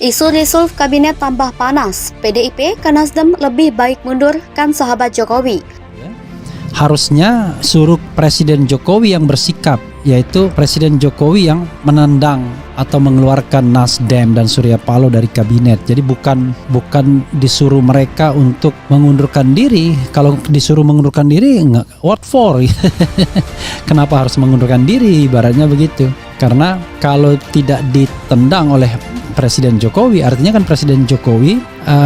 Isu resolve kabinet tambah panas. PDIP ke Nasdem lebih baik mundur, kan sahabat Jokowi. Harusnya suruh Presiden Jokowi yang bersikap, yaitu Presiden Jokowi yang menendang atau mengeluarkan Nasdem dan Surya Paloh dari kabinet. Jadi bukan disuruh mereka untuk mengundurkan diri. Kalau disuruh mengundurkan diri, what for? Kenapa harus mengundurkan diri? Ibaratnya begitu. Karena kalau tidak ditendang oleh Presiden Jokowi, artinya kan Presiden Jokowi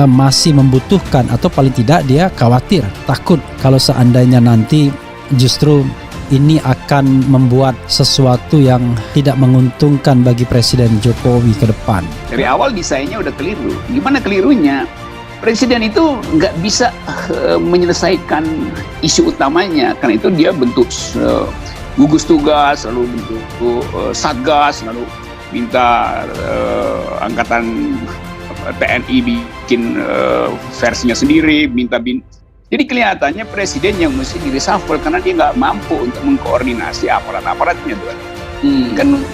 masih membutuhkan, atau paling tidak dia khawatir, takut kalau seandainya nanti justru ini akan membuat sesuatu yang tidak menguntungkan bagi Presiden Jokowi ke depan. Dari awal desainnya udah keliru. Gimana kelirunya? Presiden itu nggak bisa menyelesaikan isu utamanya, karena itu dia bentuk gugus tugas, lalu bentuk satgas, lalu minta angkatan TNI bikin versinya sendiri, jadi kelihatannya presiden yang mesti di-reshuffle karena dia nggak mampu untuk mengkoordinasi aparat-aparatnya, tuh. Kan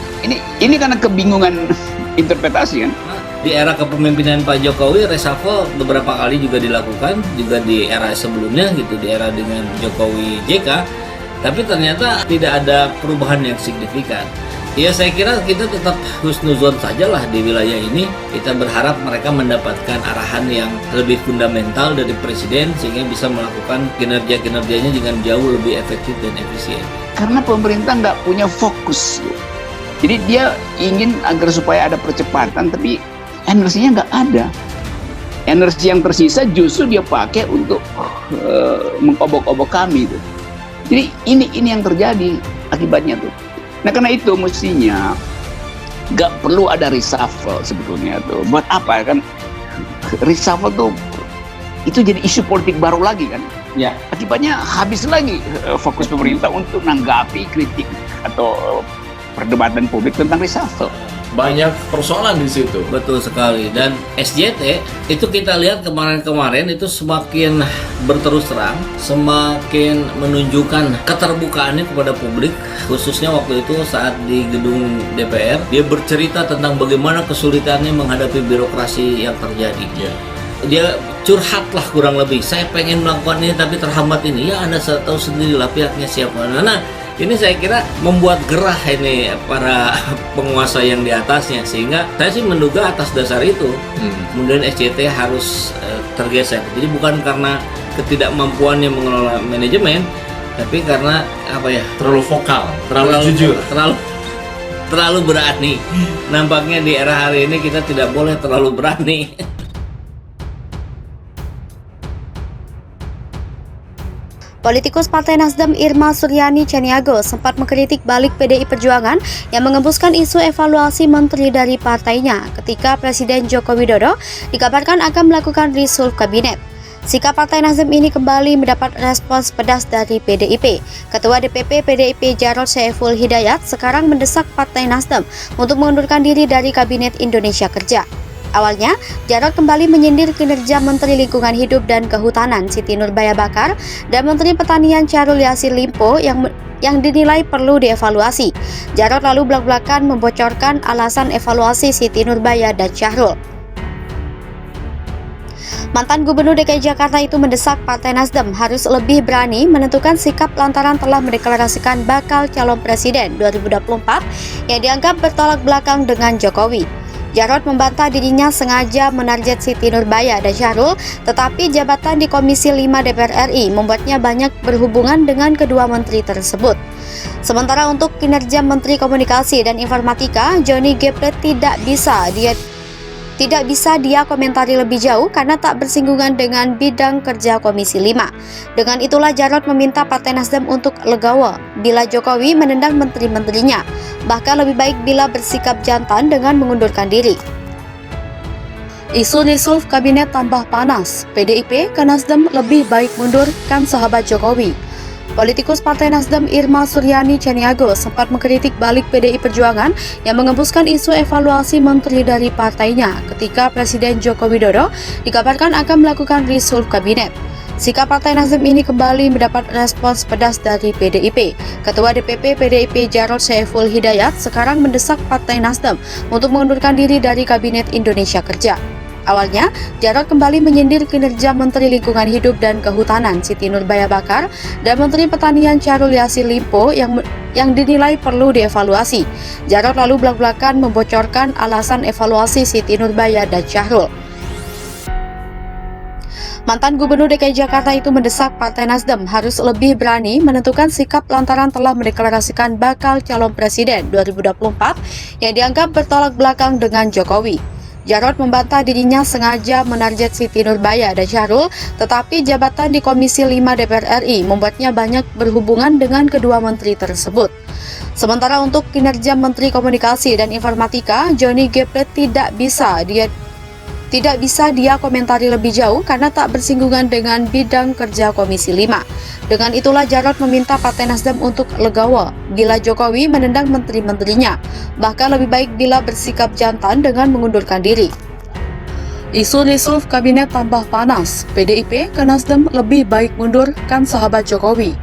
ini karena kebingungan interpretasi, kan? Di era kepemimpinan Pak Jokowi, reshuffle beberapa kali juga dilakukan, juga di era sebelumnya gitu, di era dengan Jokowi JK, tapi ternyata tidak ada perubahan yang signifikan. Ya saya kira kita tetap husnuzon sajalah di wilayah ini. Kita berharap mereka mendapatkan arahan yang lebih fundamental dari presiden sehingga bisa melakukan kinerja-kinerjanya dengan jauh lebih efektif dan efisien. Karena pemerintah nggak punya fokus. Jadi dia ingin agar supaya ada percepatan, tapi energinya nggak ada. Energi yang tersisa justru dia pakai untuk mengobok-obok kami tuh. Jadi ini yang terjadi akibatnya tuh. Nah karena itu mestinya nggak perlu ada reshuffle sebetulnya tuh. Buat apa kan? Reshuffle tuh itu jadi isu politik baru lagi kan? Ya. Akibatnya habis lagi fokus pemerintah untuk menanggapi kritik atau perdebatan publik tentang reshuffle. Banyak persoalan di situ. Betul sekali. Dan SJT itu kita lihat kemarin itu semakin berterus terang, semakin menunjukkan keterbukaannya kepada publik, khususnya waktu itu saat di gedung DPR dia bercerita tentang bagaimana kesulitannya menghadapi birokrasi yang terjadi. Dia curhat lah kurang lebih, saya pengen melakukan ini tapi terhambat ini. Ya Anda tahu sendirilah pihaknya siapa. Nah ini saya kira membuat gerah ini para penguasa yang di atasnya, sehingga saya sih menduga atas dasar itu kemudian SCT harus tergeser. Jadi bukan karena ketidakmampuannya mengelola manajemen, tapi karena terlalu vokal, terlalu jujur, terlalu berani. Nampaknya di era hari ini kita tidak boleh terlalu berani. Politikus Partai Nasdem Irma Suryani Chaniago sempat mengkritik balik PDI Perjuangan yang mengembuskan isu evaluasi menteri dari partainya ketika Presiden Joko Widodo dikabarkan akan melakukan reshuffle kabinet. Sikap Partai Nasdem ini kembali mendapat respons pedas dari PDIP. Ketua DPP PDIP Jarod Saiful Hidayat sekarang mendesak Partai Nasdem untuk mengundurkan diri dari Kabinet Indonesia Kerja. Awalnya, Jarod kembali menyindir kinerja Menteri Lingkungan Hidup dan Kehutanan Siti Nurbaya Bakar dan Menteri Pertanian Syahrul Yassin Limpo yang dinilai perlu dievaluasi. Jarod lalu belak-belakan membocorkan alasan evaluasi Siti Nurbaya dan Syahrul. Mantan Gubernur DKI Jakarta itu mendesak Partai Nasdem harus lebih berani menentukan sikap lantaran telah mendeklarasikan bakal calon presiden 2024 yang dianggap bertolak belakang dengan Jokowi. Jarod membantah dirinya sengaja menarget Siti Nurbaya dan Syahrul, tetapi jabatan di Komisi 5 DPR RI membuatnya banyak berhubungan dengan kedua menteri tersebut. Sementara untuk kinerja Menteri Komunikasi dan Informatika, Johnny G. Plate tidak bisa dia komentari lebih jauh karena tak bersinggungan dengan bidang kerja Komisi 5. Dengan itulah Jarod meminta Partai Nasdem untuk legowo bila Jokowi menendang menteri-menterinya. Bahkan lebih baik bila bersikap jantan dengan mengundurkan diri. Isu resolve kabinet tambah panas. PDIP ke Nasdem lebih baik mundur, kan sahabat Jokowi. Politikus Partai Nasdem Irma Suryani Chaniago sempat mengkritik balik PDI Perjuangan yang mengembuskan isu evaluasi menteri dari partainya ketika Presiden Joko Widodo dikabarkan akan melakukan reshuffle kabinet. Sikap Partai Nasdem ini kembali mendapat respons pedas dari PDIP. Ketua DPP PDIP Jarod Saiful Hidayat sekarang mendesak Partai Nasdem untuk mengundurkan diri dari Kabinet Indonesia Kerja. Awalnya, Jarod kembali menyindir kinerja Menteri Lingkungan Hidup dan Kehutanan Siti Nurbaya Bakar dan Menteri Pertanian Syahrul Yassin Limpo yang dinilai perlu dievaluasi. Jarod lalu belak-belakan membocorkan alasan evaluasi Siti Nurbaya dan Syahrul. Mantan Gubernur DKI Jakarta itu mendesak Partai Nasdem harus lebih berani menentukan sikap lantaran telah mendeklarasikan bakal calon presiden 2024 yang dianggap bertolak belakang dengan Jokowi. Jarod membantah dirinya sengaja menarget Siti Nurbaya dan Syahrul, tetapi jabatan di Komisi 5 DPR RI membuatnya banyak berhubungan dengan kedua menteri tersebut. Sementara untuk kinerja Menteri Komunikasi dan Informatika, Johnny G. Plate tidak bisa dia komentari lebih jauh karena tak bersinggungan dengan bidang kerja Komisi 5. Dengan itulah Jarod meminta Partai Nasdem untuk legowo bila Jokowi menendang menteri-menterinya, bahkan lebih baik bila bersikap jantan dengan mengundurkan diri. Isu reshuffle kabinet tambah panas, PDIP ke Nasdem lebih baik mundur kan sahabat Jokowi.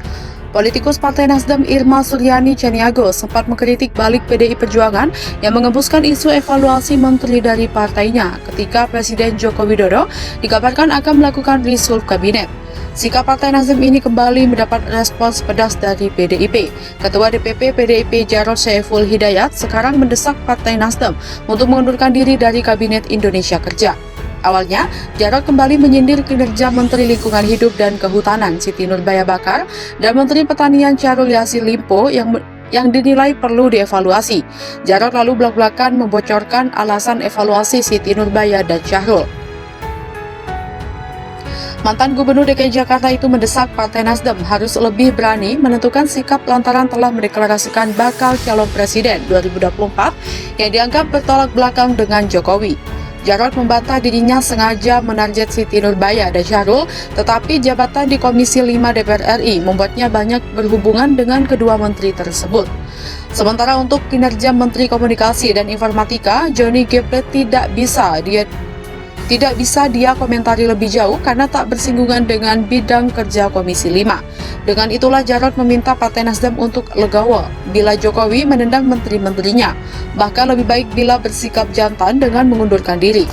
Politikus Partai Nasdem Irma Suryani Chaniago sempat mengkritik balik PDI Perjuangan yang mengembuskan isu evaluasi menteri dari partainya ketika Presiden Joko Widodo dikabarkan akan melakukan reshuffle kabinet. Sikap Partai Nasdem ini kembali mendapat respons pedas dari PDIP. Ketua DPP PDIP Jarod Saiful Hidayat sekarang mendesak Partai Nasdem untuk mengundurkan diri dari Kabinet Indonesia Kerja. Awalnya, Jarod kembali menyindir kinerja Menteri Lingkungan Hidup dan Kehutanan Siti Nurbaya Bakar dan Menteri Pertanian Syahrul Yassin Limpo yang dinilai perlu dievaluasi. Jarod lalu belak-belakan membocorkan alasan evaluasi Siti Nurbaya dan Syahrul. Mantan Gubernur DKI Jakarta itu mendesak Partai Nasdem harus lebih berani menentukan sikap lantaran telah mendeklarasikan bakal calon presiden 2024 yang dianggap bertolak belakang dengan Jokowi. Jarod membantah dirinya sengaja menarget Siti Nurbaya dan Syahrul, tetapi jabatan di Komisi 5 DPR RI membuatnya banyak berhubungan dengan kedua menteri tersebut. Sementara untuk kinerja Menteri Komunikasi dan Informatika, Johnny G. Plate tidak bisa dia komentari lebih jauh karena tak bersinggungan dengan bidang kerja Komisi 5. Dengan itulah Jarod meminta Partai Nasdem untuk legowo bila Jokowi menendang menteri-menterinya, bahkan lebih baik bila bersikap jantan dengan mengundurkan diri.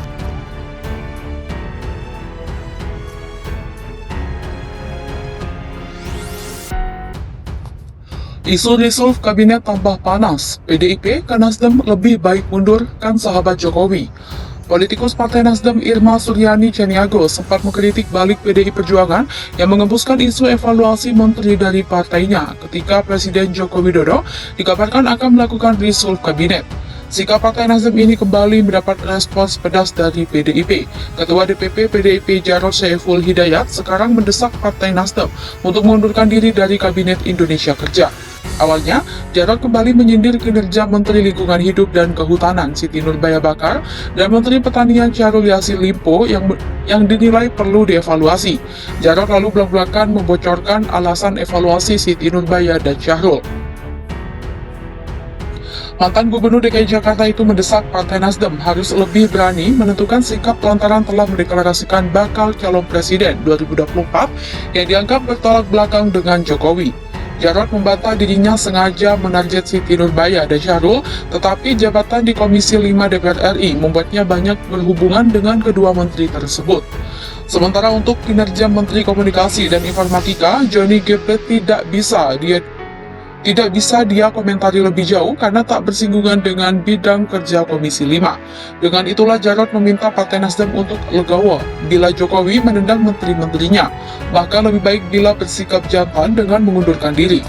Isu reshuffle kabinet tambah panas, PDIP ke Nasdem lebih baik mundur kan sahabat Jokowi. Politikus Partai Nasdem Irma Suryani Chaniago sempat mengkritik balik PDI Perjuangan yang mengembuskan isu evaluasi menteri dari partainya ketika Presiden Joko Widodo dikabarkan akan melakukan reshuffle kabinet. Sikap Partai Nasdem ini kembali mendapat respons pedas dari PDIP. Ketua DPP PDIP Jarod Saiful Hidayat sekarang mendesak Partai Nasdem untuk mengundurkan diri dari Kabinet Indonesia Kerja. Awalnya, Jarod kembali menyindir kinerja Menteri Lingkungan Hidup dan Kehutanan Siti Nurbaya Bakar dan Menteri Pertanian Syahrul Yassin Limpo yang dinilai perlu dievaluasi. Jarod lalu belak-belakan membocorkan alasan evaluasi Siti Nurbaya dan Syahrul. Mantan Gubernur DKI Jakarta itu mendesak Partai Nasdem harus lebih berani menentukan sikap lantaran telah mendeklarasikan bakal calon presiden 2024 yang dianggap bertolak belakang dengan Jokowi. Jarod membantah dirinya sengaja menarget Siti Nurbaya dan Syahrul, tetapi jabatan di Komisi 5 DPR RI membuatnya banyak berhubungan dengan kedua menteri tersebut. Sementara untuk kinerja Menteri Komunikasi dan Informatika, Johnny G. Plate tidak bisa dia komentari lebih jauh karena tak bersinggungan dengan bidang kerja Komisi 5. Dengan itulah Jarod meminta Partai Nasdem untuk legowo bila Jokowi menendang menteri-menterinya, bahkan lebih baik bila bersikap jantan dengan mengundurkan diri.